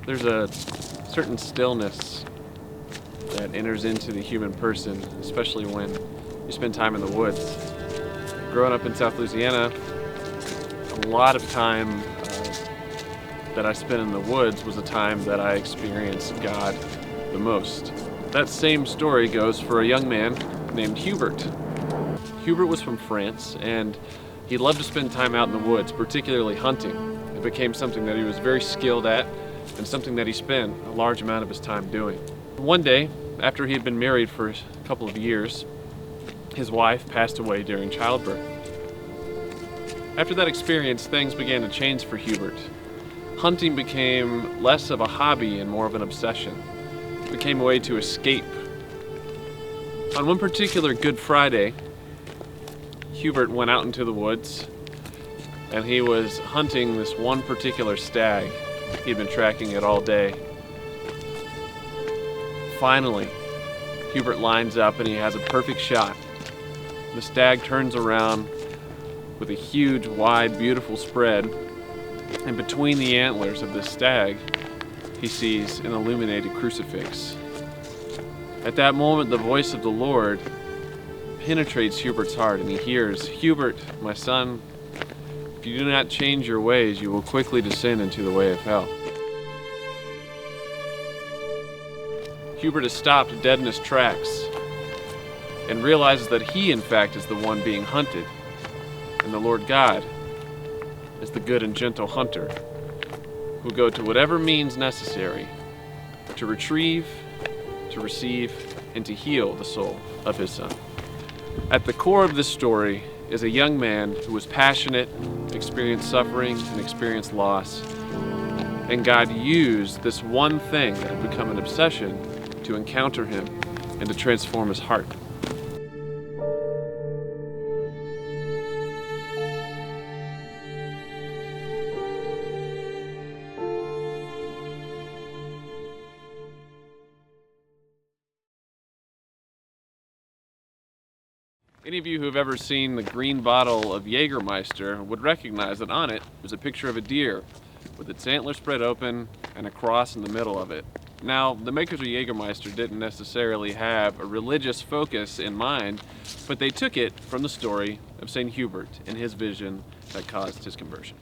There's a certain stillness that enters into the human person, especially when you spend time in the woods. Growing up in South Louisiana, a lot of time that I spent in the woods was a time that I experienced God the most. That same story goes for a young man named Hubert. Hubert was from France, and he loved to spend time out in the woods, particularly hunting. It became something that he was very skilled at and something that he spent a large amount of his time doing. One day, after he had been married for a couple of years, his wife passed away during childbirth. After that experience, things began to change for Hubert. Hunting became less of a hobby and more of an obsession. It became a way to escape. On one particular Good Friday, Hubert went out into the woods and he was hunting this one particular stag. He'd been tracking it all day. Finally, Hubert lines up and he has a perfect shot. The stag turns around with a huge, wide, beautiful spread, and between the antlers of this stag, he sees an illuminated crucifix. At that moment, the voice of the Lord penetrates Hubert's heart, and he hears, "Hubert, my son, if you do not change your ways, you will quickly descend into the way of hell." Hubert is stopped dead in his tracks and realizes that he, in fact, is the one being hunted, and the Lord God is the good and gentle hunter who will go to whatever means necessary to retrieve, to receive, and to heal the soul of his son. At the core of this story is a young man who was passionate, experienced suffering, and experienced loss. And God used this one thing that had become an obsession to encounter him and to transform his heart. Any of you who have ever seen the green bottle of Jägermeister would recognize that on it is a picture of a deer with its antlers spread open and a cross in the middle of it. Now, the makers of Jägermeister didn't necessarily have a religious focus in mind, but they took it from the story of St. Hubert and his vision that caused his conversion.